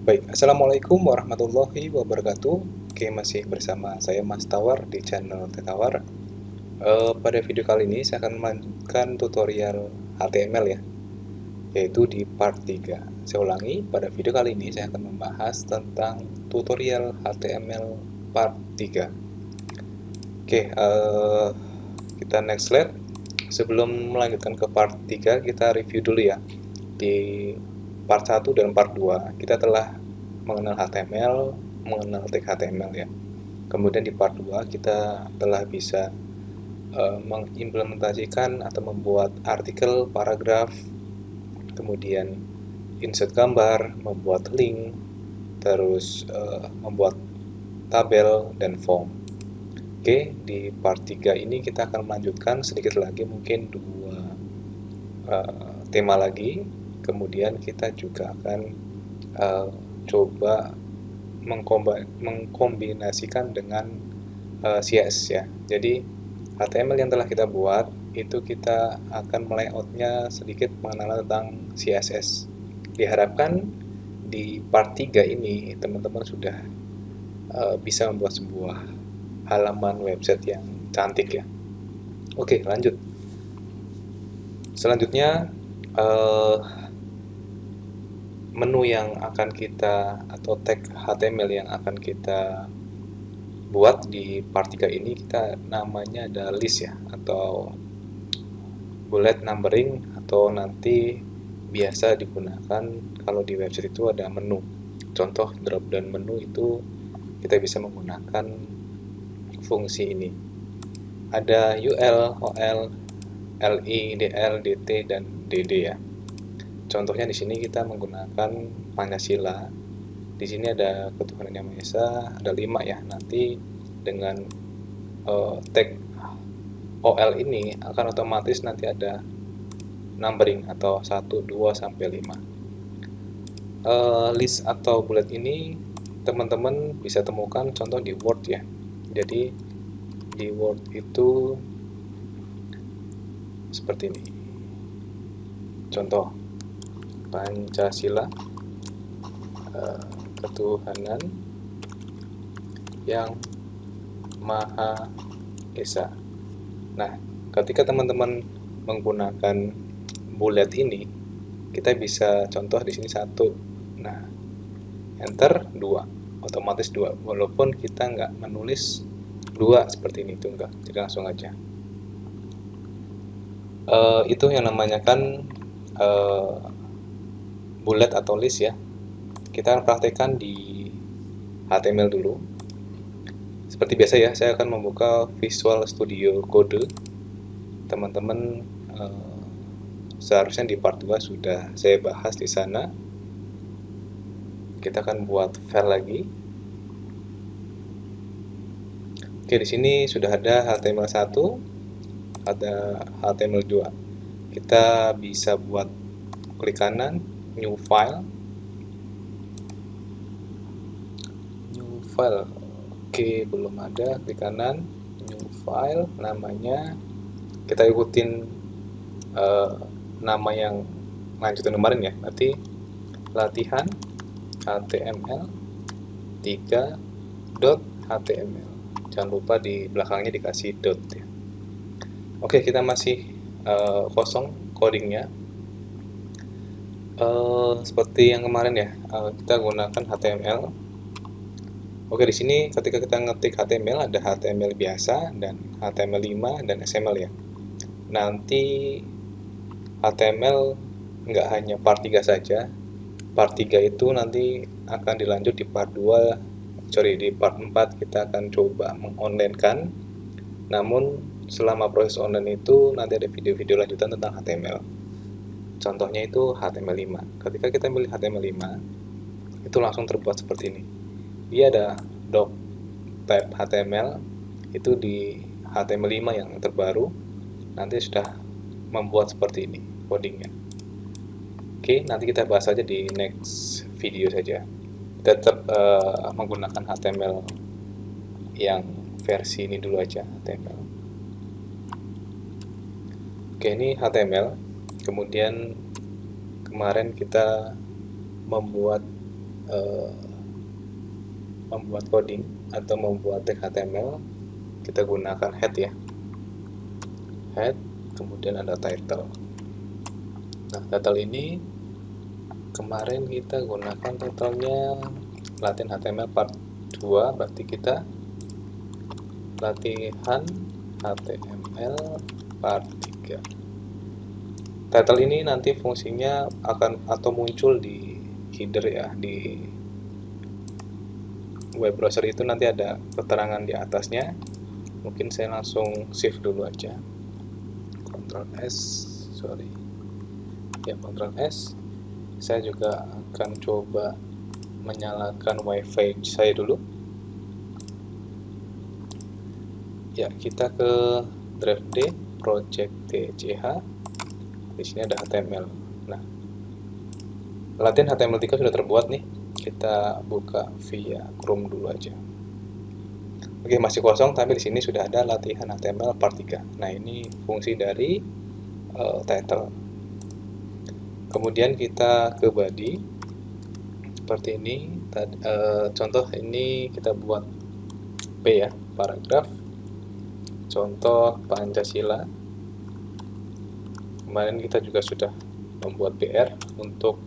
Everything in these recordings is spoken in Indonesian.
Baik, Assalamualaikum warahmatullahi wabarakatuh. Oke, masih bersama saya Mas Tawar di channel Tawar. Pada video kali ini saya akan melanjutkan tutorial HTML ya, yaitu di part 3. Saya ulangi, pada video kali ini saya akan membahas tentang tutorial HTML part 3. Oke, kita next slide. Sebelum melanjutkan ke part 3, kita review dulu ya. Di part 1 dan part 2 kita telah mengenal HTML, mengenal tag HTML ya. Kemudian di part 2 kita telah bisa mengimplementasikan atau membuat artikel, paragraf, kemudian insert gambar, membuat link, terus membuat tabel dan form. Oke, di part 3 ini kita akan melanjutkan sedikit lagi, mungkin dua tema lagi. Kemudian kita juga akan coba mengkombinasikan dengan CSS ya. Jadi HTML yang telah kita buat itu kita akan melayoutnya sedikit mengenal tentang CSS. Diharapkan di part 3 ini teman-teman sudah bisa membuat sebuah halaman website yang cantik ya. Oke, lanjut. Selanjutnya menu yang akan kita atau tag HTML yang akan kita buat di part 3 ini kita namanya ada list ya, atau bullet numbering, atau nanti biasa digunakan kalau di website itu ada menu. Contoh drop down menu itu kita bisa menggunakan fungsi ini. Ada UL, OL, LI, DL, DT, dan DD ya. Contohnya di sini kita menggunakan Pancasila. Di sini ada ketuhanan yang Maha Esa, ada 5 ya. Nanti dengan tag OL ini akan otomatis nanti ada numbering atau 1, 2, sampai 5. List atau bullet ini teman-teman bisa temukan contoh di Word ya. Jadi di Word itu seperti ini. Contoh Pancasila, ketuhanan yang Maha Esa. Nah, ketika teman-teman menggunakan bullet ini, kita bisa contoh di sini 1. Nah, enter 2, otomatis 2. Walaupun kita nggak menulis 2 seperti ini, itu enggak. Jadi langsung aja. Itu yang namanya kan bullet atau list ya. Kita akan praktekkan di HTML dulu. Seperti biasa ya, saya akan membuka Visual Studio Code. Teman-teman seharusnya di part 2 sudah saya bahas di sana. Kita akan buat file lagi. Oke, di sini sudah ada HTML1, ada HTML2. Kita bisa buat klik kanan, new file. New file. Oke, belum ada, klik kanan, new file, namanya kita ikutin nama yang lanjutan kemarin ya, berarti latihan HTML 3.html. Jangan lupa di belakangnya dikasih dot ya. Oke, kita masih kosong codingnya. Seperti yang kemarin ya, kita gunakan HTML. Oke, di sini ketika kita ngetik HTML ada HTML biasa dan HTML5 dan XML ya. Nanti HTML nggak hanya part 3 saja. Part 3 itu nanti akan dilanjut di part 2, di part 4 kita akan coba mengonlinekan. Namun selama proses online itu nanti ada video-video lanjutan tentang HTML. Contohnya itu HTML5. Ketika kita pilih HTML5, itu langsung terbuat seperti ini. Dia ada doc type HTML, itu di HTML5 yang terbaru nanti sudah membuat seperti ini codingnya. Oke, nanti kita bahas saja di next video saja. Tetap menggunakan HTML yang versi ini dulu aja, HTML. Oke, ini HTML. Kemudian kemarin kita membuat membuat coding atau membuat tag HTML, kita gunakan head ya, head, kemudian ada title. Nah, title ini kemarin kita gunakan titlenya latihan HTML part 2, berarti kita latihan HTML part 3. Title ini nanti fungsinya akan atau muncul di header ya, di web browser itu nanti ada keterangan di atasnya. Mungkin saya langsung save dulu aja, Ctrl S, Ctrl S. Saya juga akan coba menyalakan wifi saya dulu ya. Kita ke drive D, project TCH. Di sini ada HTML. Nah, latihan HTML3 sudah terbuat nih. Kita buka via Chrome dulu aja. Oke, masih kosong, tapi di sini sudah ada latihan HTML part 3. Nah, ini fungsi dari title. Kemudian kita ke body seperti ini. Contoh ini kita buat P ya, paragraf. Contoh Pancasila. Kemarin kita juga sudah membuat PR untuk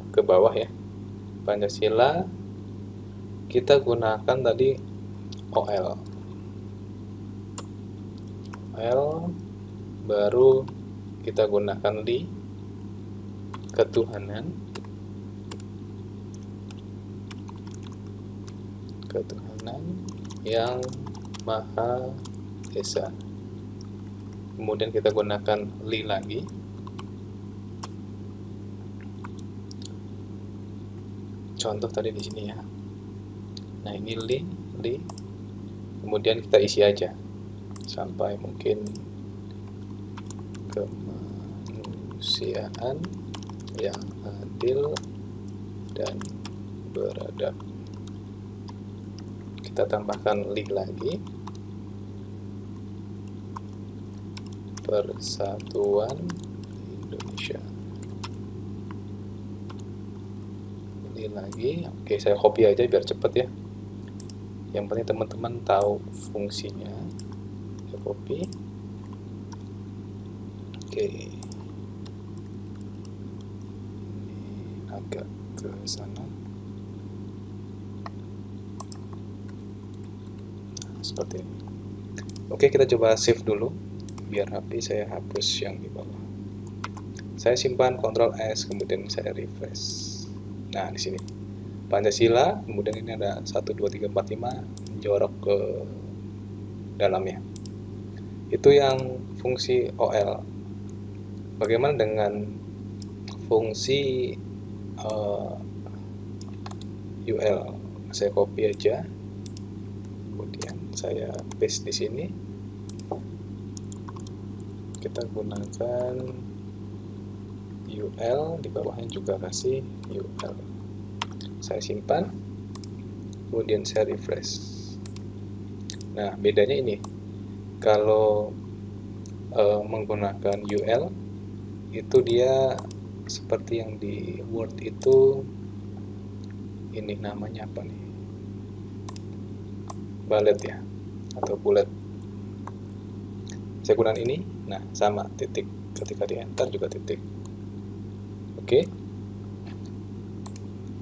ke bawah ya, Pancasila. Kita gunakan tadi OL, baru kita gunakan di ketuhanan yang Maha Esa. Kemudian kita gunakan li lagi. Contoh tadi di sini ya. Nah, ini li. Kemudian kita isi aja sampai mungkin kemanusiaan yang adil dan beradab. Kita tambahkan li lagi. Persatuan Indonesia. Ini lagi. Oke, saya copy aja biar cepet ya. Yang penting teman-teman tahu fungsinya. Saya copy. Oke. Ini agak ke sana. Nah, seperti ini. Oke, kita coba save dulu. Biar rapi, saya hapus yang di bawah. Saya simpan Ctrl S, kemudian saya refresh. Nah, di sini Pancasila, kemudian ini ada 1 2 3 4 5 jorok ke dalamnya. Itu yang fungsi OL. Bagaimana dengan fungsi UL? Saya copy aja, kemudian saya paste di sini. Kita gunakan UL, di bawahnya juga kasih UL. Saya simpan, kemudian saya refresh. Nah, bedanya ini, kalau menggunakan UL itu dia seperti yang di Word itu, ini namanya apa nih, bullet ya, atau bullet. Saya gunakan ini. Nah, sama, titik. Ketika di enter juga titik. Oke.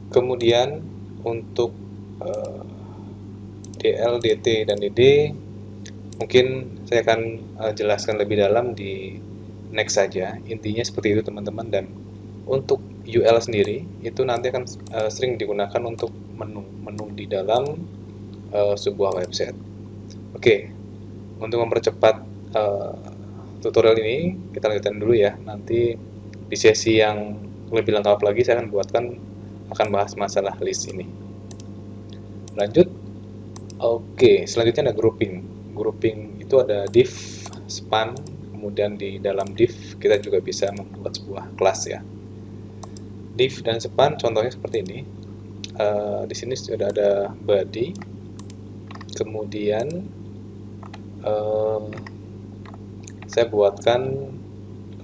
Kemudian untuk DL, DT, dan DD mungkin saya akan jelaskan lebih dalam di next saja. Intinya seperti itu teman-teman. Dan untuk UL sendiri itu nanti akan sering digunakan untuk menu di dalam sebuah website. Oke. Untuk mempercepat tutorial ini kita lanjutkan dulu ya. Nanti di sesi yang lebih lengkap lagi saya akan bahas masalah list ini. Lanjut. Oke, selanjutnya ada grouping. Grouping itu ada div, span, kemudian di dalam div kita juga bisa membuat sebuah kelas ya. Div dan span contohnya seperti ini. Di sini sudah ada body, kemudian saya buatkan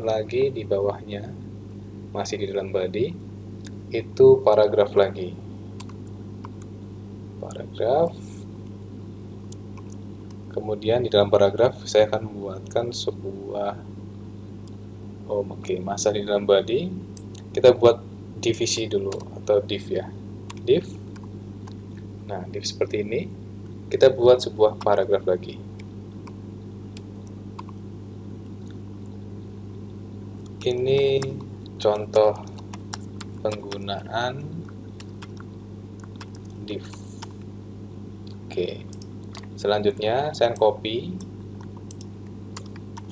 lagi di bawahnya, masih di dalam body, itu paragraf lagi. Paragraf. Kemudian di dalam paragraf saya akan membuatkan sebuah masa di dalam body. Kita buat divisi dulu atau div ya. Div. Nah, div seperti ini. Kita buat sebuah paragraf lagi. Ini contoh penggunaan div. Oke. Selanjutnya saya copy.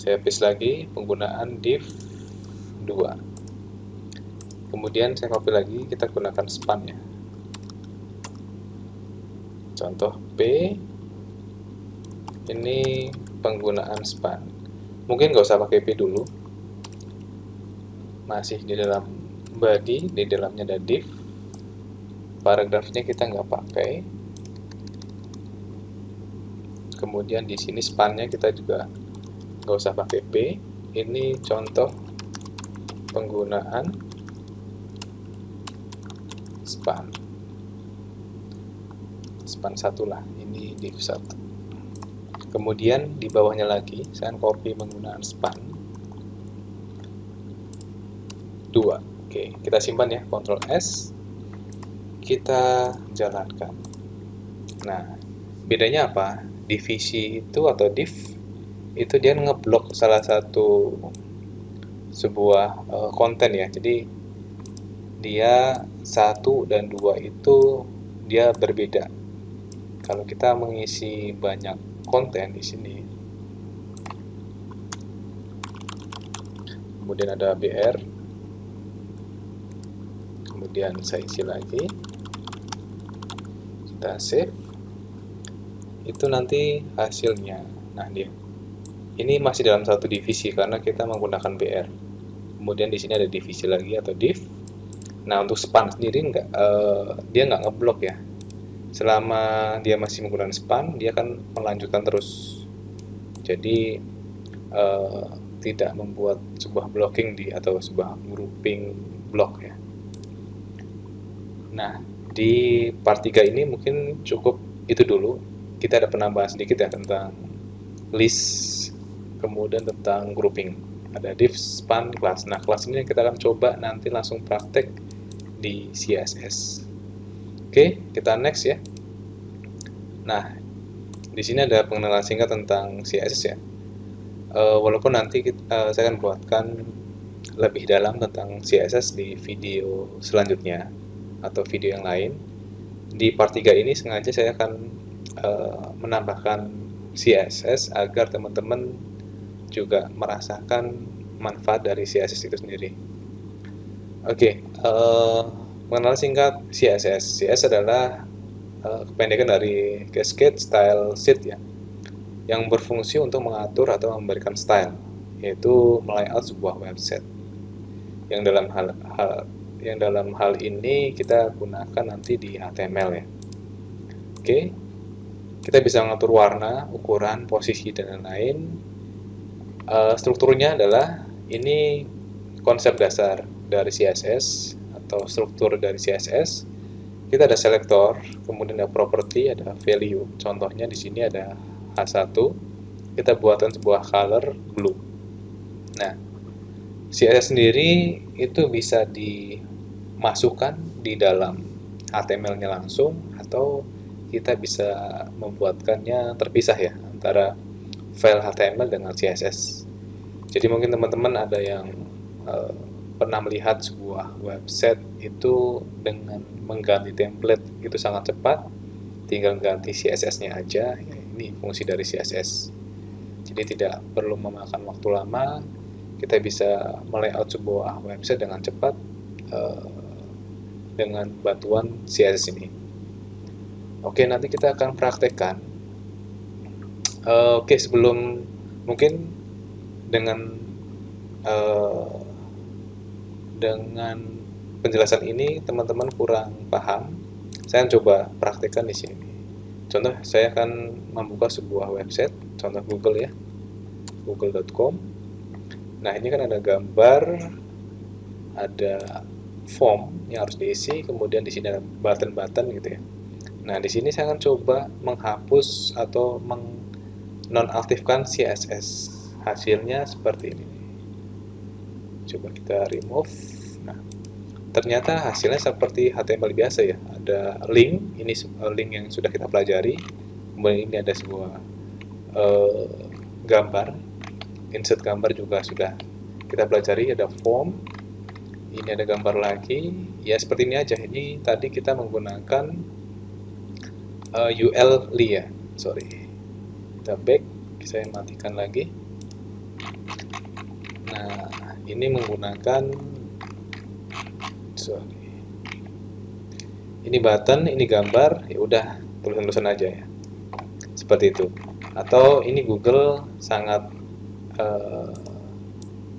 Saya paste lagi penggunaan div 2. Kemudian saya copy lagi, kita gunakan span ya. Contoh P. Ini penggunaan span. Mungkin nggak usah pakai P dulu. Masih di dalam body, di dalamnya ada div. Paragrafnya kita nggak pakai. Kemudian di sini spannya kita juga nggak usah pakai P. Ini contoh penggunaan span. Span 1 lah, ini div 1. Kemudian di bawahnya lagi, saya copy penggunaan span 2. Oke, kita simpan ya, Ctrl S. Kita jalankan. Nah, bedanya apa? Divisi itu atau div itu dia ngeblok salah satu sebuah konten ya. Jadi dia 1 dan 2 itu dia berbeda. Kalau kita mengisi banyak konten di sini, kemudian ada BR, kemudian saya isi lagi, kita save, itu nanti hasilnya. Nah, ini masih dalam satu divisi karena kita menggunakan BR. Kemudian di sini ada divisi lagi atau div. Nah, untuk span sendiri dia nggak ngeblok ya. Selama dia masih menggunakan span, dia akan melanjutkan terus. Jadi tidak membuat sebuah blocking atau sebuah grouping block ya. Nah, di part 3 ini mungkin cukup itu dulu. Kita ada penambahan sedikit ya tentang list, kemudian tentang grouping. Ada div, span, class. Nah, class ini kita akan coba nanti langsung praktek di CSS. Oke, kita next ya. Nah, di sini ada pengenalan singkat tentang CSS ya. Walaupun nanti saya akan buatkan lebih dalam tentang CSS di video selanjutnya atau video yang lain. Di part 3 ini sengaja saya akan menambahkan CSS agar teman-teman juga merasakan manfaat dari CSS itu sendiri. Oke, pengenalan singkat CSS. CSS adalah kependekan dari Cascade Style Sheet ya, yang berfungsi untuk mengatur atau memberikan style, yaitu melayout sebuah website. Yang dalam hal ini kita gunakan nanti di HTML ya. Oke, kita bisa mengatur warna, ukuran, posisi, dan lain-lain. Strukturnya adalah ini konsep dasar dari CSS atau struktur dari CSS. Kita ada selector, kemudian ada property, ada value. Contohnya di sini ada H1. Kita buatkan sebuah color blue. Nah, CSS sendiri itu bisa dimasukkan di dalam HTML-nya langsung, atau kita bisa membuatkannya terpisah ya antara file HTML dengan CSS. Jadi mungkin teman-teman ada yang pernah melihat sebuah website itu dengan mengganti template itu sangat cepat, tinggal ganti CSS-nya aja. Ya, ini fungsi dari CSS. Jadi tidak perlu memakan waktu lama, kita bisa melayout sebuah website dengan cepat dengan bantuan CSS ini. Oke, nanti kita akan praktekkan. Oke, sebelum mungkin dengan penjelasan ini teman-teman kurang paham, saya coba praktekkan di sini. Contoh, saya akan membuka sebuah website, contoh Google ya, google.com. Nah, ini kan ada gambar, ada form yang harus diisi, kemudian di sini ada button-button gitu ya. Nah, di sini saya akan coba menghapus atau nonaktifkan CSS. Hasilnya seperti ini. Coba kita remove. Nah, ternyata hasilnya seperti HTML biasa ya. Ada link, ini link yang sudah kita pelajari. Kemudian ini ada sebuah gambar, insert gambar juga sudah kita pelajari. Ada form, ini ada gambar lagi. Ya seperti ini aja. Ini tadi kita menggunakan UL ya, sorry. Kita back, saya matikan lagi. Nah, ini menggunakan ini button, ini gambar, ya udah tulisan-tulisan aja ya, seperti itu. Atau ini Google sangat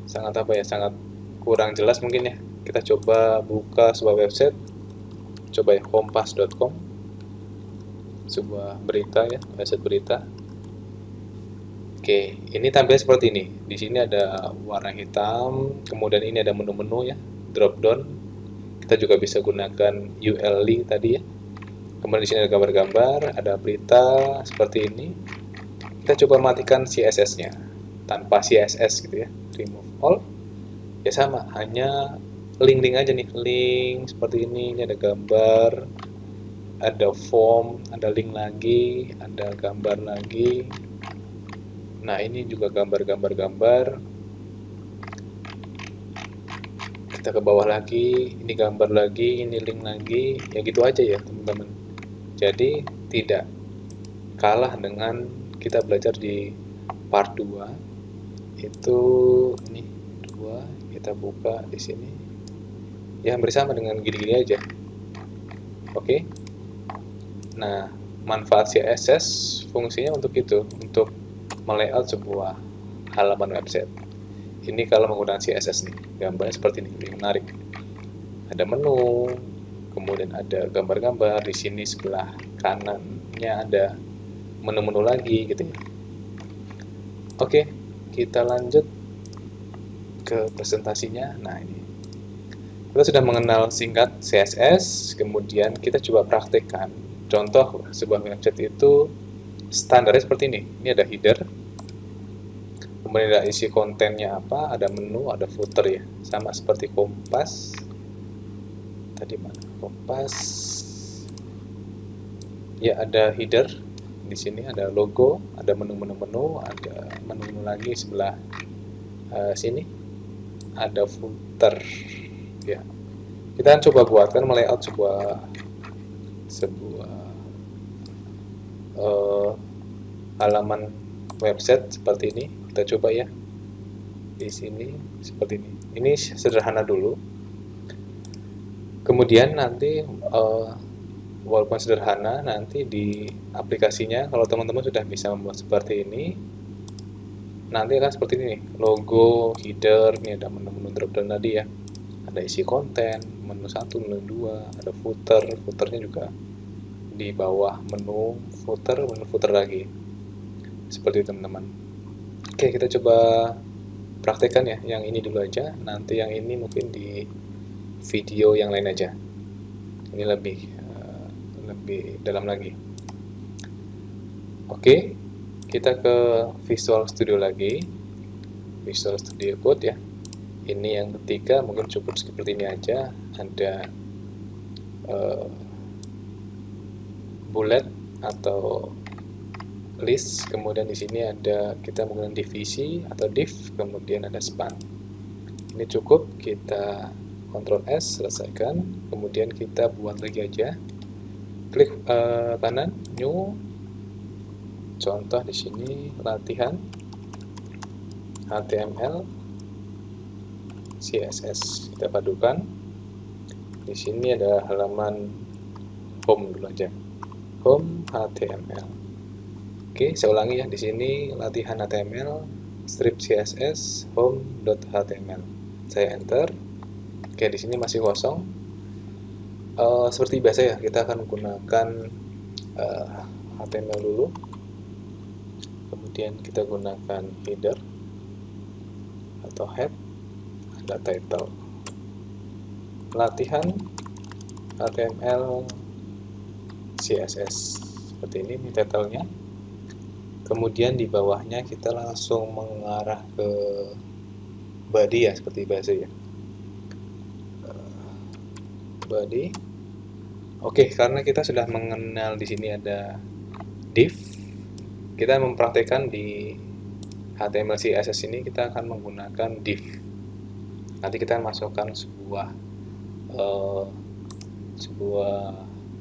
sangat kurang jelas mungkin ya. Kita coba buka sebuah website, coba ya, kompas.com, sebuah berita ya, website berita. Oke, ini tampilnya seperti ini. Di sini ada warna hitam, kemudian ini ada menu-menu ya, drop down. Kita juga bisa gunakan UL tadi ya. Kemudian di sini ada gambar-gambar, ada berita seperti ini. Kita coba matikan CSS-nya. Tanpa CSS gitu ya. Remove all. Ya sama, hanya link-link aja nih. Link seperti ini ada gambar, ada form, ada link lagi, ada gambar lagi. Nah, ini juga gambar-gambar. Kita ke bawah lagi, ini gambar lagi, ini link lagi. Ya gitu aja ya, teman-teman. Jadi, tidak kalah dengan kita belajar di part 2. Itu ini 2, kita buka di sini. Ya, hampir sama dengan gini-gini aja. Oke. Nah, manfaat CSS fungsinya untuk itu, untuk melayout sebuah halaman website. Ini kalau menggunakan CSS nih, gambarnya seperti ini, lebih menarik. Ada menu, kemudian ada gambar-gambar, di sini sebelah kanannya ada menu-menu lagi gitu ya. Oke, kita lanjut ke presentasinya. Nah, ini kita sudah mengenal singkat CSS, kemudian kita coba praktekkan. Contoh sebuah website itu standarnya seperti ini. Ini ada header, kemudian ada isi kontennya apa, ada menu, ada footer ya, sama seperti Kompas. Tadi mana Kompas? Ya, ada header. Di sini ada logo, ada menu-menu, ada menu lagi sebelah sini, ada footer. Ya, kita coba buatkan melayout sebuah halaman website seperti ini. Kita coba ya di sini seperti ini. Ini sederhana dulu, kemudian nanti walaupun sederhana, nanti di aplikasinya kalau teman-teman sudah bisa membuat seperti ini, nanti akan seperti ini nih, logo, header, ini ada menu-menu dropdown tadi ya, ada isi konten, menu 1, menu 2, ada footer, footernya juga di bawah menu footer lagi, seperti itu teman-teman. Oke, kita coba praktekkan ya, yang ini dulu aja, nanti yang ini mungkin di video yang lain aja, ini lebih dalam lagi. Oke, kita ke Visual Studio lagi, Visual Studio Code ya. Ini yang ketiga, mungkin cukup seperti ini aja. Ada bullet atau list, kemudian di sini ada kita menggunakan divisi atau div, kemudian ada span. Ini cukup, kita Ctrl S, selesaikan, kemudian kita buat lagi aja. Klik kanan, new. Contoh di sini latihan HTML, CSS, kita padukan. Di sini ada halaman home dulu aja. Home HTML. Oke, saya ulangi ya, di sini latihan HTML, strip CSS, home.html. Saya enter. Oke, di sini masih kosong. Seperti biasa ya, kita akan menggunakan HTML dulu. Kemudian kita gunakan header atau head, ada title. latihan HTML CSS seperti ini title-nya. Kemudian di bawahnya kita langsung mengarah ke body ya, seperti biasa ya, body. Oke, karena kita sudah mengenal di sini ada div, kita mempraktekkan di HTML CSS ini kita akan menggunakan div. Nanti kita masukkan sebuah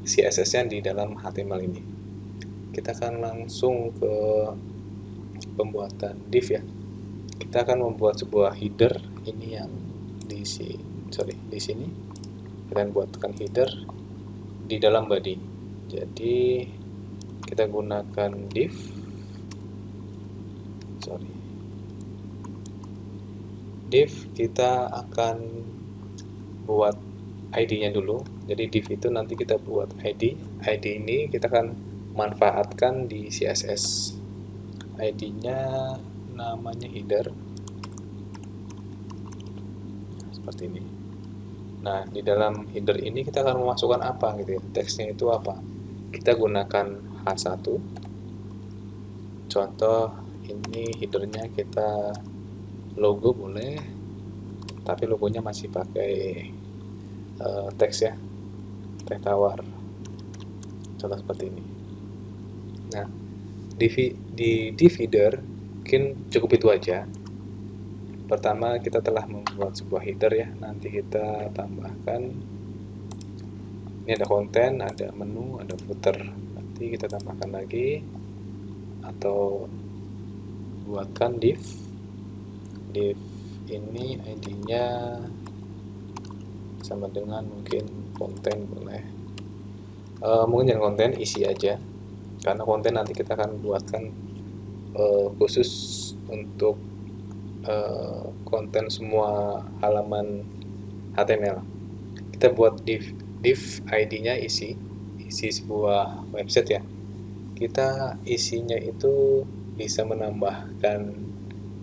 CSS-nya di dalam HTML ini. Kita akan langsung ke pembuatan div ya. Kita akan membuat sebuah header, ini yang di sini. Kita buatkan header di dalam body. Jadi kita gunakan div. Div kita akan buat ID-nya dulu. Jadi div itu nanti kita buat ID. ID ini kita akan manfaatkan di CSS. ID-nya namanya header. Seperti ini. Nah, di dalam header ini kita akan memasukkan apa gitu ya. Teksnya itu apa? Kita gunakan H1. Contoh ini headernya kita logo boleh, tapi logonya masih pakai teks ya, teks tawar. Contoh seperti ini. Nah, di div header mungkin cukup itu aja. Pertama kita telah membuat sebuah header ya, nanti kita tambahkan, ini ada konten, ada menu, ada footer, nanti kita tambahkan lagi atau buatkan div ini ID-nya sama dengan mungkin konten boleh, mungkin jangan konten, isi aja, karena konten nanti kita akan buatkan khusus untuk konten semua halaman HTML. Kita buat div ID-nya isi sebuah website ya. Kita isinya itu bisa menambahkan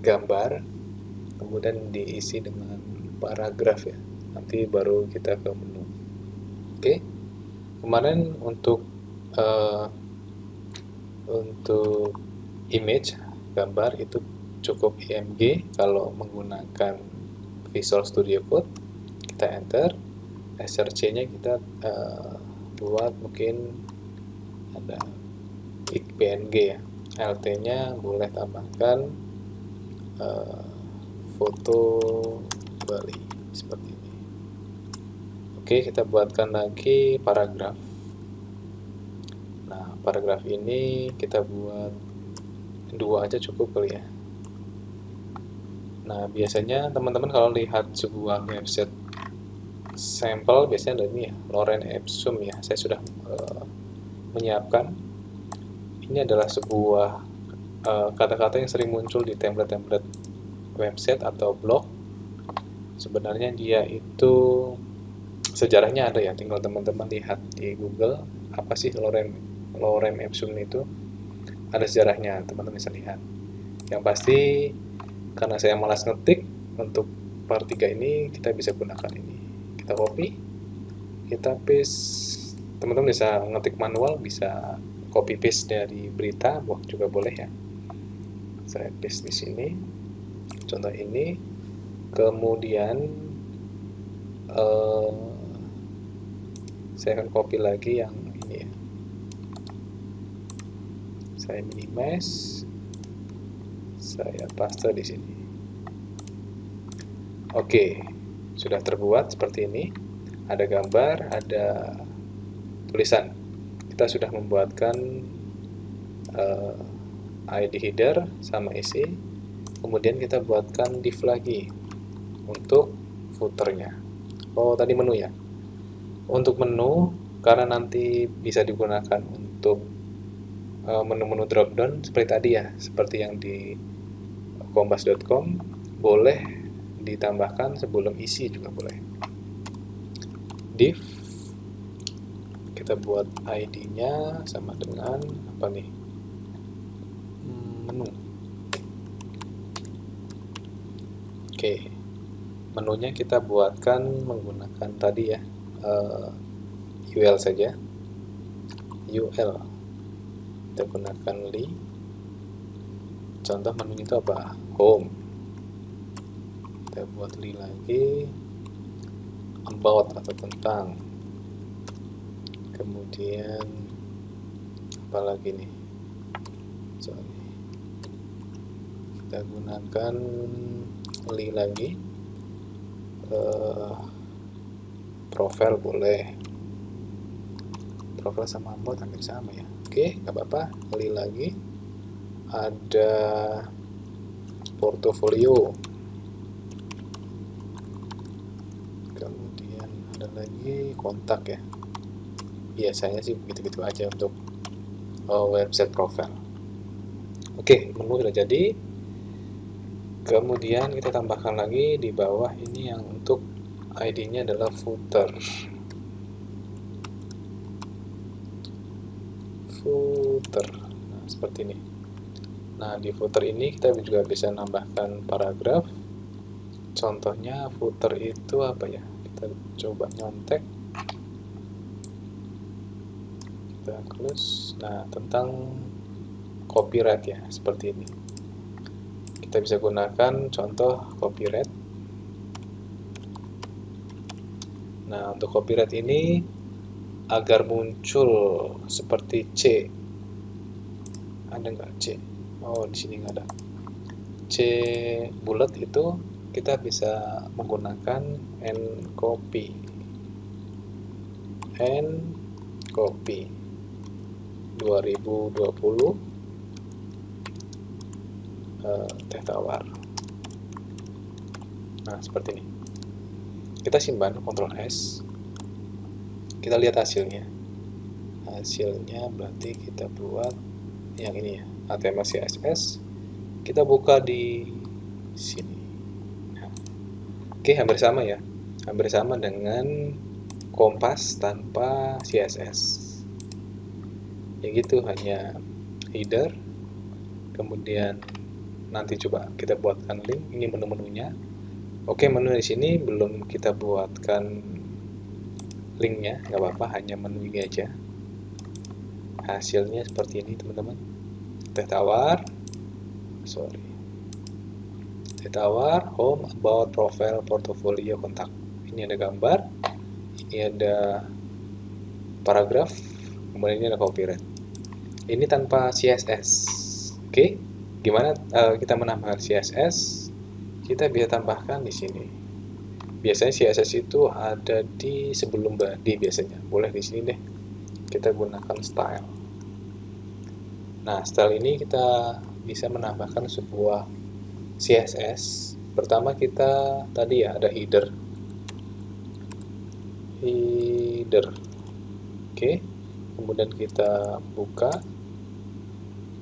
gambar, kemudian diisi dengan paragraf ya. Nanti baru kita ke menu. Oke. Kemarin untuk image gambar itu cukup IMG. Kalau menggunakan Visual Studio Code kita enter, src-nya kita buat mungkin ada PNG ya, lt-nya boleh tambahkan foto Bali seperti ini. Oke, kita buatkan lagi paragraf. Nah, paragraf ini kita buat 2 aja cukup kali ya. Nah, biasanya teman-teman kalau lihat sebuah website sampel biasanya ada ini ya, Lorem Ipsum ya. Saya sudah menyiapkan. Ini adalah sebuah kata-kata yang sering muncul di template-template website atau blog. Sebenarnya dia itu sejarahnya ada ya, tinggal teman-teman lihat di Google apa sih Lorem Ipsum itu, ada sejarahnya, teman-teman bisa lihat. Yang pasti karena saya malas ngetik, untuk part 3 ini kita bisa gunakan ini. Kita copy, kita paste. Teman-teman bisa ngetik manual, bisa copy paste dari berita juga boleh ya. Saya paste di sini. Contoh ini. Kemudian saya akan copy lagi yang ini ya. Saya minimize, saya paste di sini. Oke, sudah terbuat seperti ini. Ada gambar, ada tulisan. Kita sudah membuatkan ID header sama isi. Kemudian kita buatkan div lagi untuk footernya. Oh, tadi menu ya. Untuk menu, karena nanti bisa digunakan untuk menu-menu dropdown seperti tadi ya, seperti yang di kompas.com, boleh ditambahkan sebelum isi juga boleh. Div, kita buat ID-nya sama dengan apa nih? Menu. Oke. menunya kita buatkan menggunakan tadi ya, UL saja. UL kita gunakan li. Contoh menunya itu apa? Home. Kita buat li lagi, about atau tentang. Kemudian apa lagi nih? Sorry. Kita gunakan li lagi. Profile boleh. Profile sama about hampir sama ya. Oke, nggak apa-apa. Li lagi. Ada portofolio. Kemudian ada lagi kontak ya. Biasanya sih begitu-begitu aja untuk website profile. Oke, menu sudah jadi. Kemudian kita tambahkan lagi di bawah ini yang untuk ID-nya adalah footer. Nah, seperti ini. Nah, di footer ini kita juga bisa nambahkan paragraf. Contohnya footer itu apa ya? Kita coba nyontek. Kita close. Nah, tentang copyright ya, seperti ini. Kita bisa gunakan contoh copyright. Nah, untuk copyright ini agar muncul seperti C. Ada nggak C? Oh, di sini nggak ada. C bulat itu kita bisa menggunakan ncopy. Ncopy 2020 teh tawar. Nah, seperti ini. Kita simpan, Ctrl S. Kita lihat hasilnya. Hasilnya berarti kita buat yang ini ya, HTML CSS. Kita buka di sini. Nah, oke, hampir sama ya. Hampir sama dengan Kompas tanpa CSS. Ya gitu, hanya header. Kemudian nanti coba kita buatkan link. Ini menu-menunya. Oke, menu di sini belum kita buatkan linknya, nggak apa-apa, hanya menu ini aja. Hasilnya seperti ini teman-teman. Teh tawar, teh tawar, home, about, profile, portfolio, kontak. Ini ada gambar, ini ada paragraf, kemudian ini ada copyright. Ini tanpa CSS. Oke, gimana kita menambahkan CSS? Kita bisa tambahkan di sini. Biasanya CSS itu ada di sebelum body biasanya. Boleh di sini deh. Kita gunakan style. Nah, style ini kita bisa menambahkan sebuah CSS. Pertama kita tadi ya ada header. Oke. Kemudian kita buka.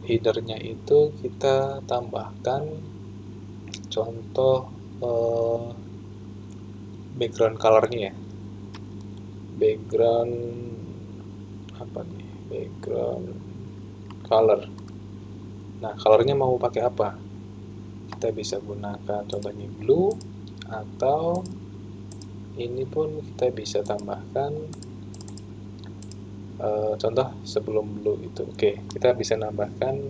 Headernya itu kita tambahkan contoh background colornya ya. Background apa nih? Background color. Nah, colornya mau pakai apa? Kita bisa gunakan contohnya blue, atau ini pun kita bisa tambahkan contoh sebelum blue itu. Oke, kita bisa nambahkan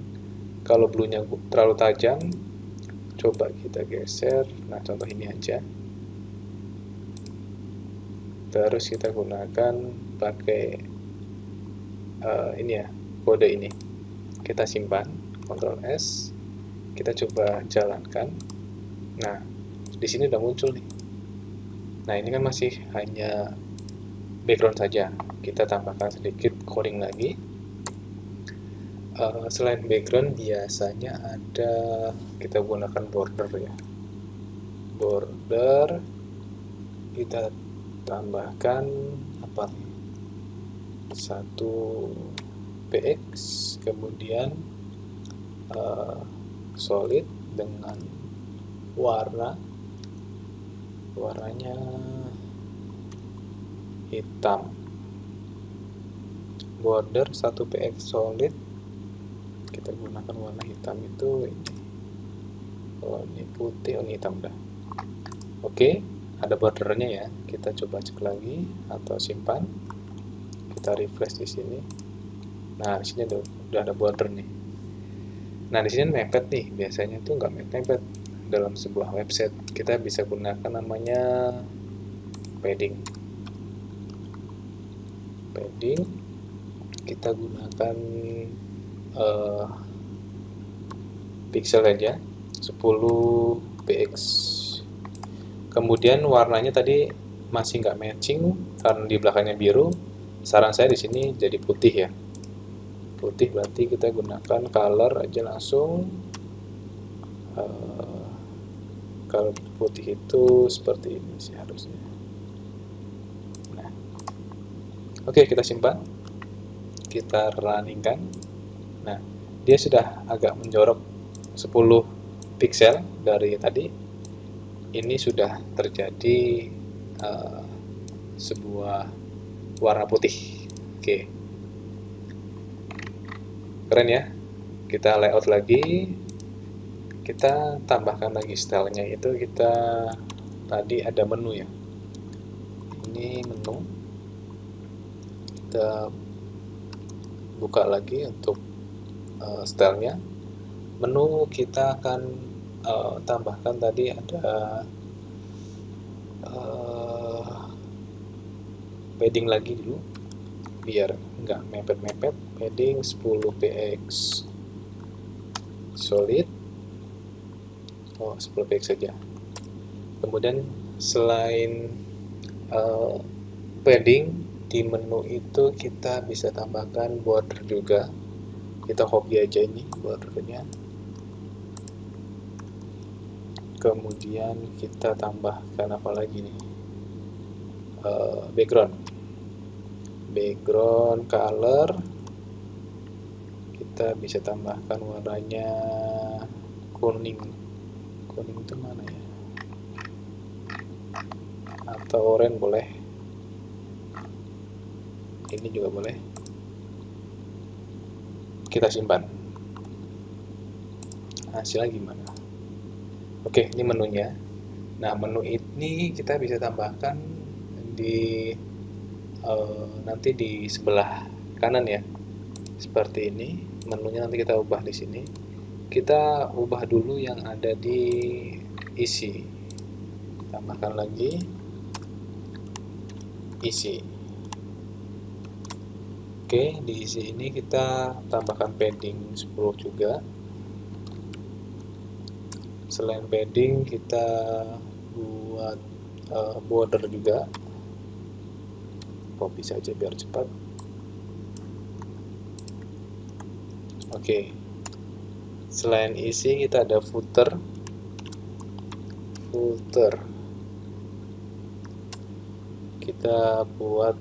kalau blue-nya terlalu tajam, coba kita geser. Nah, contoh ini aja. Terus kita gunakan pakai ini ya, kode ini. Kita simpan, Ctrl S. Kita coba jalankan. Nah, di sini udah muncul nih. Nah, ini kan masih hanya background saja. Kita tambahkan sedikit coding lagi. Selain background biasanya ada, kita gunakan border ya. Border kita tambahkan apa nih? 1 px, kemudian solid dengan warnanya hitam. Border 1 px solid, kita gunakan warna hitam itu ini. Oh, ini putih, oh ini hitam dah. Oke, ada bordernya ya. Kita coba cek lagi atau simpan. Kita refresh di sini. Nah, di sini udah ada border nih. Nah, di sini mepet nih. Biasanya tuh nggak mepet dalam sebuah website. Kita bisa gunakan namanya padding. Padding kita gunakan uh, pixel aja 10 px. Kemudian warnanya tadi masih nggak matching karena di belakangnya biru. Saran saya di sini jadi putih ya. Putih berarti kita gunakan color aja langsung. Kalau putih itu seperti ini sih harusnya. Nah, oke, kita simpan. Kita runningkan. Nah, dia sudah agak menjorok 10 pixel dari tadi. Ini sudah terjadi sebuah warna putih. Oke, keren ya. Kita layout lagi, kita tambahkan lagi stylenya, itu kita tadi ada menu ya. Ini menu, kita buka lagi untuk stylenya. Menu kita akan tambahkan tadi ada padding lagi dulu biar nggak mepet-mepet. Padding 10 px solid, 10 px saja. Kemudian selain padding di menu itu kita bisa tambahkan border juga. Kita copy aja ini bordernya. Kemudian kita tambahkan apa lagi nih? Background color kita bisa tambahkan warnanya kuning. Kuning itu mana ya? Atau oranye boleh. Ini juga boleh. Kita simpan. Hasilnya gimana? Oke, ini menunya. Nah, menu ini kita bisa tambahkan di nanti di sebelah kanan ya. Seperti ini. Menunya nanti kita ubah di sini. Kita ubah dulu yang ada di isi. Tambahkan lagi isi. Oke, di isi ini kita tambahkan padding 10 juga. Selain padding kita buat border juga. Copy saja biar cepat. Oke. Selain isi kita ada footer. Kita buat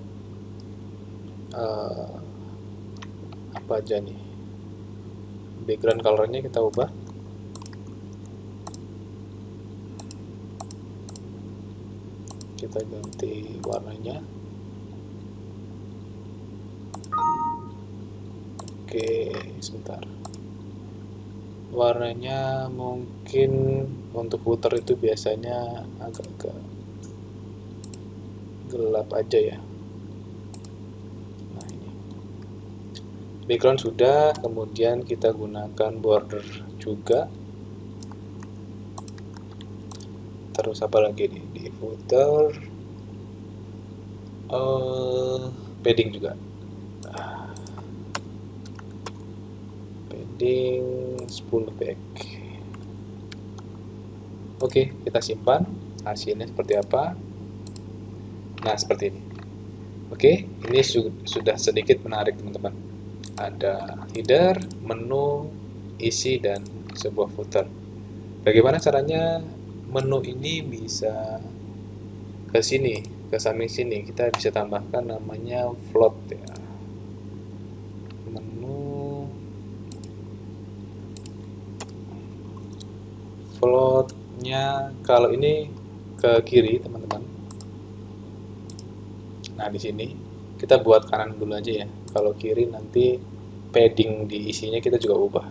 apa aja nih? Background colornya kita ubah. Kita ganti warnanya. Oke, sebentar. Warnanya mungkin untuk footer itu biasanya agak gelap aja ya. Nah, ini. Background sudah, kemudian kita gunakan border juga. Terus apa lagi nih di footer? Padding juga. Padding 10 px. Oke, kita simpan. Hasilnya seperti apa? Nah, seperti ini. Oke, ini sudah sedikit menarik teman-teman. Ada header, menu, isi, dan sebuah footer. Bagaimana caranya menu ini bisa ke sini, ke samping sini? Kita bisa tambahkan namanya float ya. Menu floatnya kalau ini ke kiri teman-teman. Nah, di sini kita buat kanan dulu aja ya. Kalau kiri nanti padding di isinya kita juga ubah.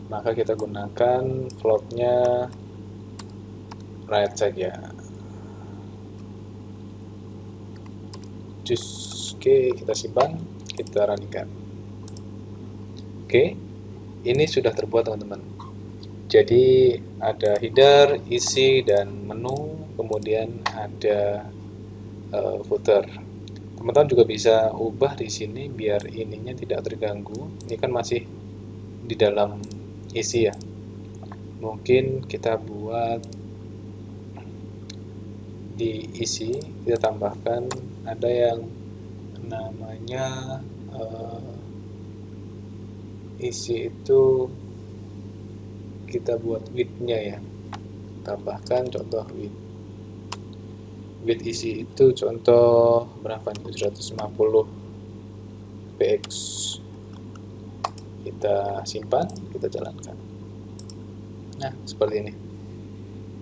Maka kita gunakan floatnya right saja. Oke, kita simpan, kita running-kan. Oke, ini sudah terbuat teman-teman. Jadi ada header, isi, dan menu, kemudian ada footer. Teman-teman juga bisa ubah di sini biar ininya tidak terganggu. Ini kan masih di dalam isi ya. Mungkin kita buat di isi, kita tambahkan ada yang namanya isi itu kita buat width-nya ya. Tambahkan contoh width. Width isi itu contoh berapa nih? 750 px. Kita simpan, kita jalankan. Nah, seperti ini.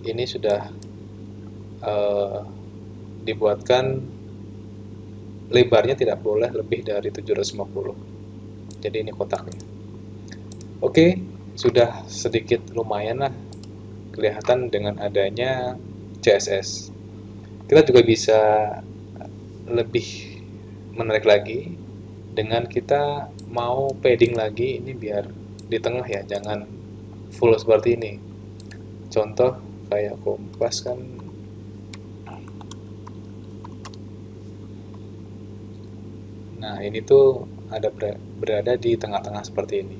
Ini sudah dibuatkan lebarnya tidak boleh lebih dari 750. Jadi ini kotaknya. Oke, sudah sedikit lumayan lah kelihatan dengan adanya CSS. Kita juga bisa lebih menarik lagi dengan kita mau padding lagi, ini biar di tengah ya, jangan full seperti ini. Contoh kayak kompas kan, nah ini tuh ada berada di tengah-tengah seperti ini.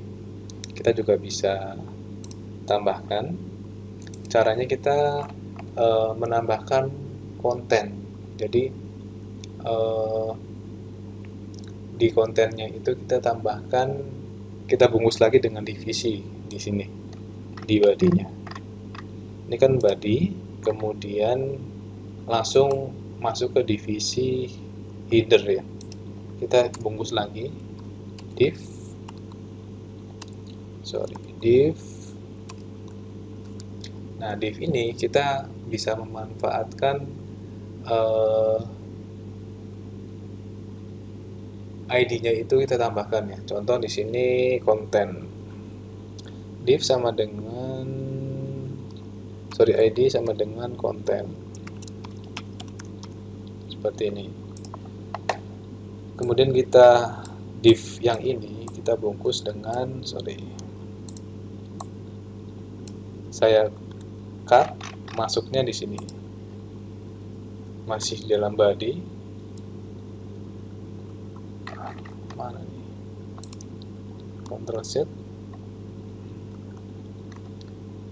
Kita juga bisa tambahkan. Caranya kita menambahkan konten. Jadi di kontennya itu kita tambahkan, kita bungkus lagi dengan divisi di sini di body-nya. Ini kan body, kemudian langsung masuk ke divisi header ya. Kita bungkus lagi div, Nah, div ini kita bisa memanfaatkan ID-nya itu kita tambahkan ya. Contoh di sini konten. Div sama dengan ID sama dengan konten. Seperti ini. Kemudian kita div yang ini kita bungkus dengan saya cut, masuknya di sini. Masih di dalam body. Mana nih? Ctrl Z.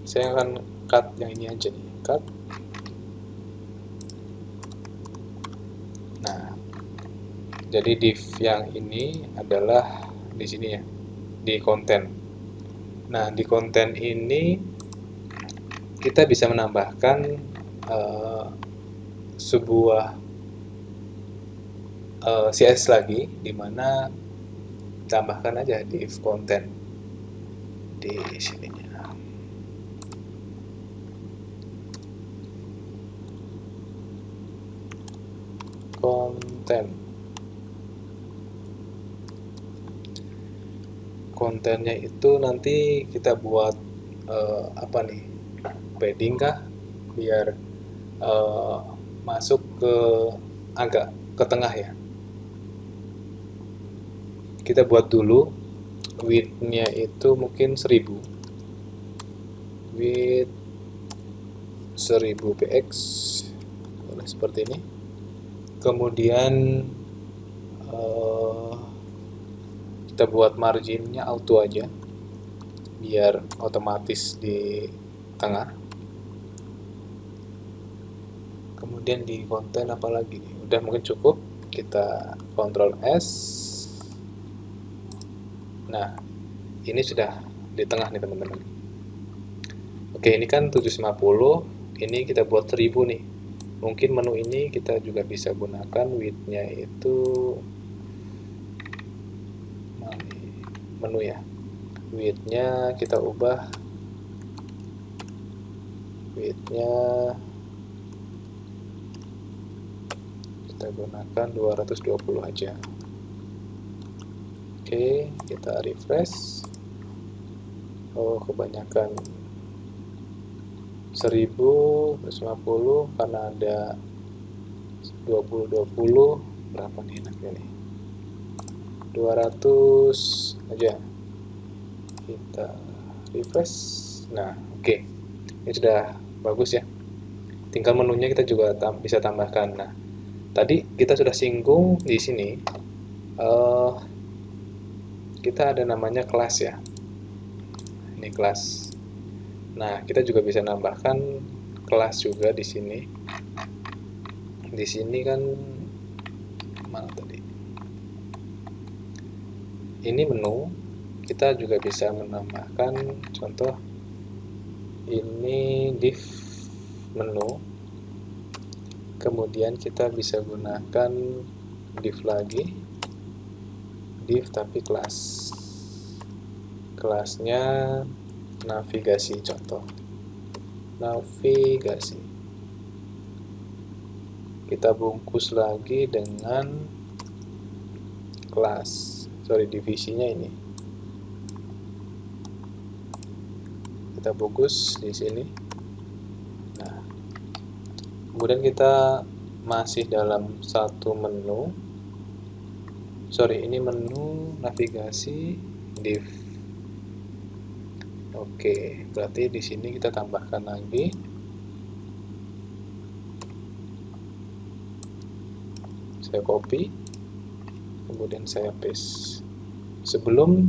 Saya akan cut yang ini aja nih, cut. Nah, jadi div yang ini adalah di sini ya, di konten. Nah, di konten ini kita bisa menambahkan sebuah CSS lagi, dimana tambahkan aja div konten di sininya. Kontennya itu nanti kita buat apa nih, padding kah, biar masuk ke agak ke tengah ya. Kita buat dulu width-nya itu mungkin 1000, width 1000 px, seperti ini. Kemudian kita buat marginnya auto aja, biar otomatis di tengah. Kemudian di konten apalagi nih, udah mungkin cukup, kita Ctrl S. Nah, ini sudah di tengah nih teman-teman. Oke, ini kan 750, ini kita buat 1000 nih. Mungkin menu ini kita juga bisa gunakan width-nya itu menu ya. Width-nya kita ubah, width-nya kita gunakan 220 aja. Oke, kita refresh. Oh, kebanyakan 1000 150 karena ada 20-20. berapa nih enaknya nih, 200 aja, kita refresh. Nah oke, ini sudah bagus ya, tinggal menunya kita juga bisa tambahkan. Nah tadi kita sudah singgung di sini, kita ada namanya kelas ya, ini kelas. Nah kita juga bisa nambahkan kelas juga di sini. Di sini kan mana tadi? Ini menu, kita juga bisa menambahkan, contoh ini div menu, kemudian kita bisa gunakan div lagi, div tapi kelasnya navigasi, contoh navigasi, kita bungkus lagi dengan kelas, divisinya ini kita bungkus di sini. Nah kemudian kita masih dalam satu menu, ini menu navigasi div. Oke, berarti di sini kita tambahkan lagi saya copy, kemudian saya paste. Sebelum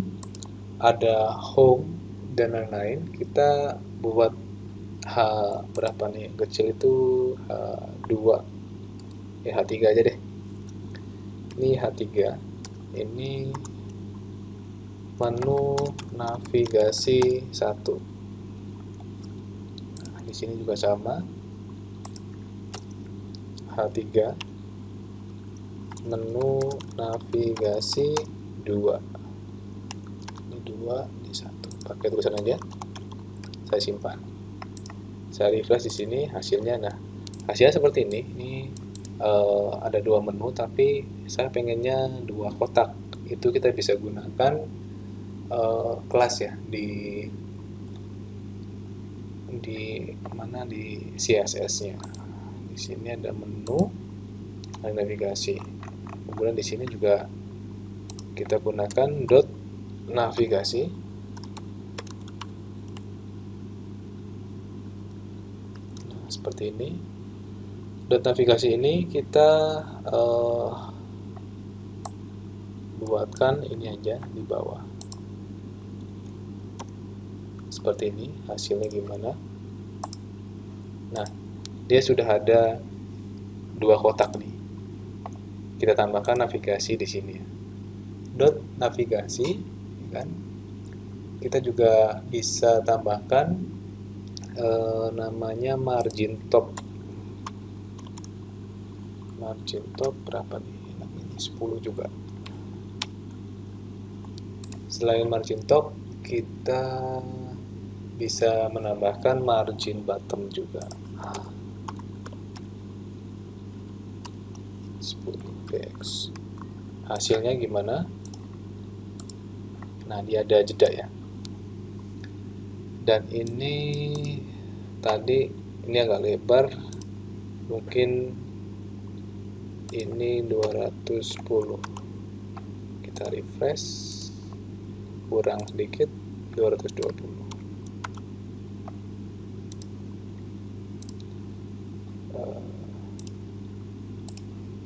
ada home dan lain-lain, kita buat H berapa nih, yang kecil itu H2 ya, H3 aja deh. Ini H3, ini menu navigasi 1. Nah, di sini juga sama, H3 menu navigasi 2. Ini 2, ini 1. Pakai tulisan aja. Saya simpan. Saya refresh di sini hasilnya. Nah, hasilnya seperti ini. Ini ada 2 menu tapi saya pengennya 2 kotak. Itu kita bisa gunakan kelas ya, di mana, di CSS-nya. Di sini ada menu navigasi. Kemudian di sini juga kita gunakan dot navigasi. Nah, seperti ini. Dot navigasi ini kita buatkan ini aja di bawah. Seperti ini, hasilnya gimana? Nah, dia sudah ada 2 kotak nih. Kita tambahkan navigasi di sini ya. Dot navigasi, kan? Kita juga bisa tambahkan namanya margin top. Margin top berapa nih? Ini 10 juga. Selain margin top, kita bisa menambahkan margin bottom juga. 10 px. Hasilnya gimana? Nah, dia ada jeda ya. Dan ini tadi ini agak lebar, mungkin ini 210. Kita refresh, kurang sedikit, 220.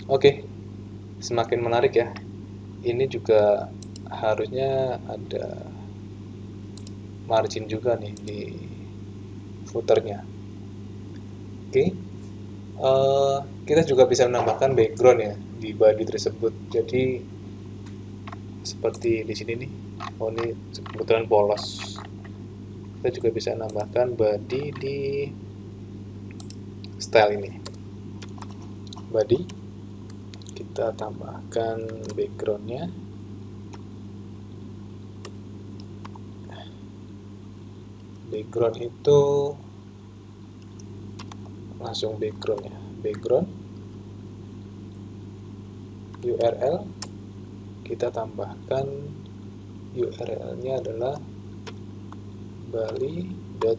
Oke, semakin menarik ya. Ini juga harusnya ada margin juga nih di footernya. Oke, kita juga bisa menambahkan background ya di body tersebut. Jadi seperti di sini nih. Oh, ini kebetulan polos. Kita juga bisa menambahkan body di style ini. Body, kita tambahkan backgroundnya. Background itu langsung background ya, background URL, kita tambahkan URL-nya adalah bali.jpg.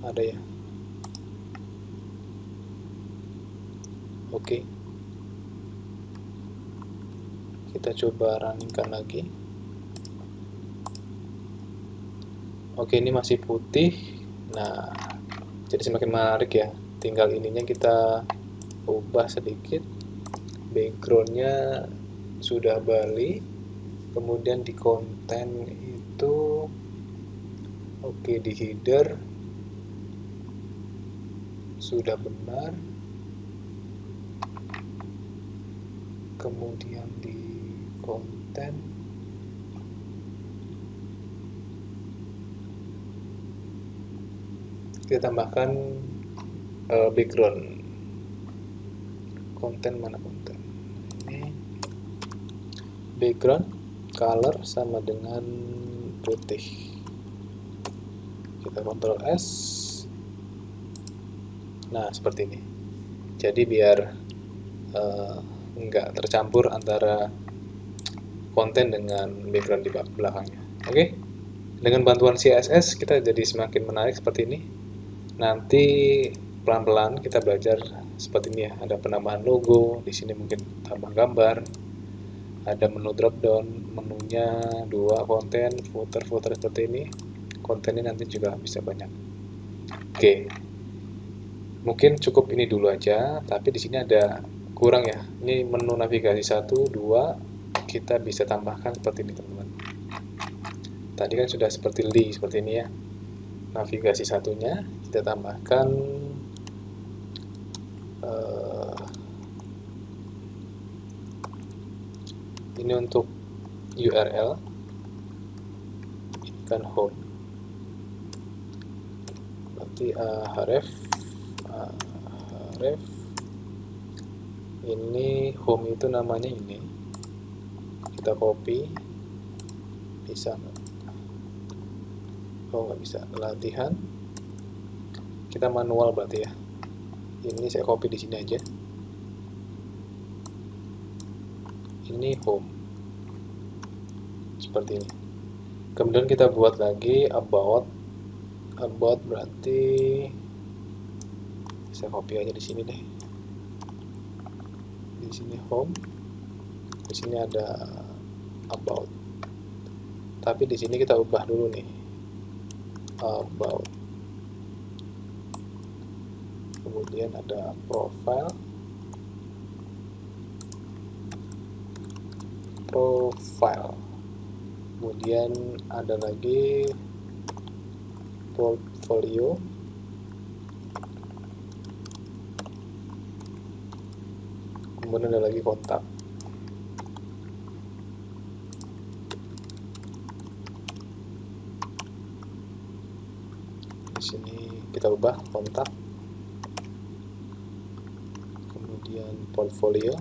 Ada ya. Oke, kita coba runningkan lagi. Oke, ini masih putih. Nah, jadi semakin menarik ya. Tinggal ininya kita ubah sedikit. Backgroundnya sudah balik. Kemudian di konten itu, oke, di header sudah benar. Kemudian di konten kita tambahkan background. Konten mana konten? Ini background color sama dengan putih. Kita Ctrl S. Nah, seperti ini. Jadi biar nggak tercampur antara konten dengan background di belakangnya. Oke, dengan bantuan CSS kita jadi semakin menarik seperti ini. Nanti pelan-pelan kita belajar seperti ini ya. Ada penambahan logo, di sini mungkin tambah gambar, ada menu drop down, menunya 2 konten, footer seperti ini. Kontennya nanti juga bisa banyak. Oke, mungkin cukup ini dulu aja. Tapi di sini ada kurang ya. Ini menu navigasi 1, 2, kita bisa tambahkan seperti ini teman-teman. Tadi kan sudah seperti seperti ini ya. Navigasi satunya kita tambahkan ini untuk URL, ini kan home, berarti href ini home itu namanya ini, kita copy, bisa nggak? Oh, nggak bisa. Latihan, kita manual berarti ya. Ini saya copy di sini aja. Ini home, seperti ini. Kemudian kita buat lagi about berarti saya copy aja di sini deh. Di sini home, di sini ada about. Tapi di sini kita ubah dulu nih, about. Kemudian ada profile, kemudian ada lagi portfolio, kemudian ada lagi kontak. Di sini kita ubah kontak, kemudian portfolio.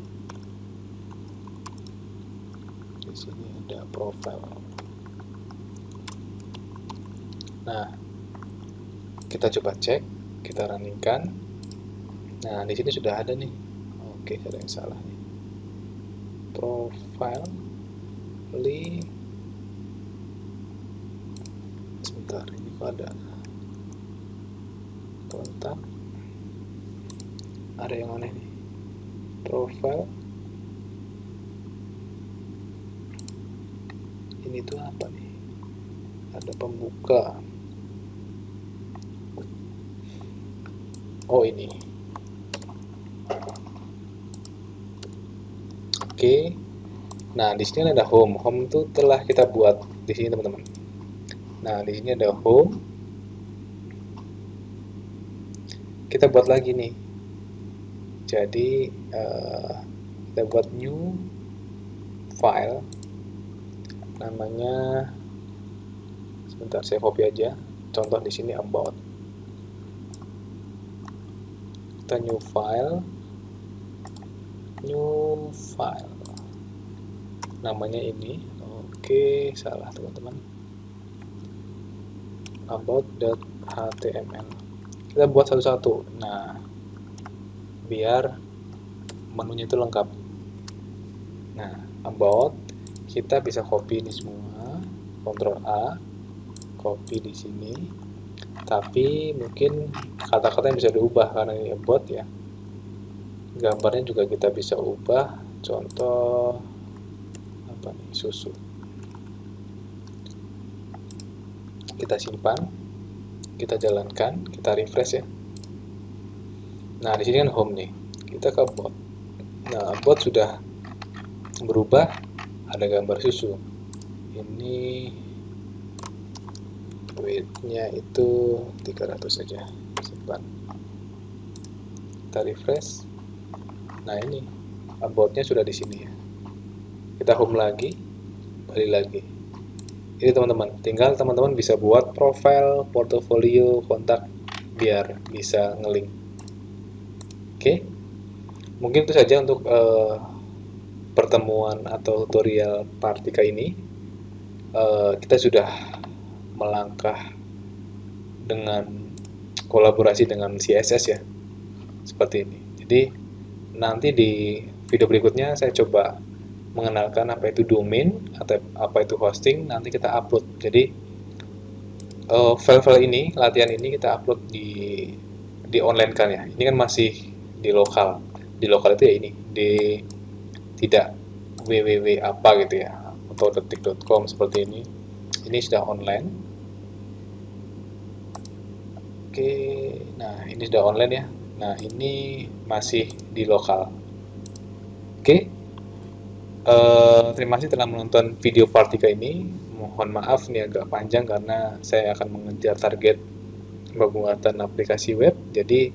Di sini ada profile. Nah, kita coba cek, kita runningkan. Nah, di sini sudah ada nih. Oke, ada yang salah nih. Profile, sebentar, ini kok ada kontak, ada yang aneh nih. Profile, ini tuh apa nih? Ada pembuka. Oh, ini. Oke. Nah, di sini ada home. Home itu telah kita buat di sini, teman-teman. Nah, di sini ada home. Kita buat lagi nih. Jadi kita buat new file. Namanya, sebentar saya copy aja. Contoh di sini about. Kita new file, namanya ini. Oke, salah teman-teman. About.html. Kita buat satu-satu. Nah, biar menunya itu lengkap. Nah, about kita bisa copy ini semua, Ctrl A, copy di sini. Tapi mungkin kata-kata yang bisa diubah karena ini about ya. Gambarnya juga kita bisa ubah, contoh apa nih, susu. Kita simpan, kita jalankan, kita refresh ya. Nah, di sini kan home nih. Kita ke bot. Nah, bot sudah berubah, ada gambar susu. Ini weight-nya itu 300 saja. Simpan. Kita refresh. Nah, ini botnya sudah di sini ya. Kita home lagi, balik lagi. Ini teman-teman, tinggal teman-teman bisa buat profile, portofolio, kontak biar bisa ngelink. Oke, mungkin itu saja untuk pertemuan atau tutorial part 3 ini. Kita sudah melangkah dengan kolaborasi dengan CSS ya, seperti ini. Jadi nanti di video berikutnya saya coba mengenalkan apa itu domain atau apa itu hosting, nanti kita upload. Jadi file-file ini, latihan ini kita upload di online kan ya. Ini kan masih di lokal. Di lokal itu ya ini, di tidak www apa gitu ya, atau detik.com seperti ini. Ini sudah online. Oke, nah ini sudah online ya. Nah ini masih di lokal. Oke, terima kasih telah menonton video part 3 ini. Mohon maaf nih agak panjang karena saya akan mengejar target pembuatan aplikasi web. Jadi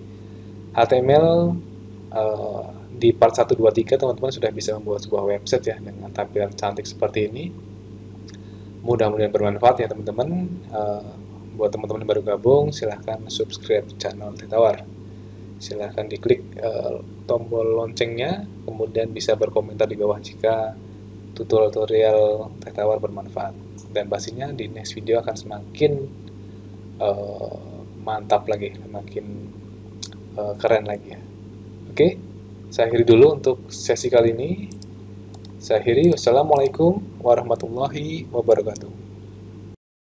HTML di part 1, 2, 3 teman-teman sudah bisa membuat sebuah website ya dengan tampilan cantik seperti ini. Mudah-mudahan bermanfaat ya teman-teman. Buat teman-teman yang baru gabung, silahkan subscribe channel Teh Tawar. Silahkan diklik tombol loncengnya, kemudian bisa berkomentar di bawah jika tutorial Teh Tawar bermanfaat. Dan pastinya di next video akan semakin mantap lagi, semakin keren lagi ya. Oke, saya akhiri dulu untuk sesi kali ini. Saya akhiri, wassalamualaikum warahmatullahi wabarakatuh.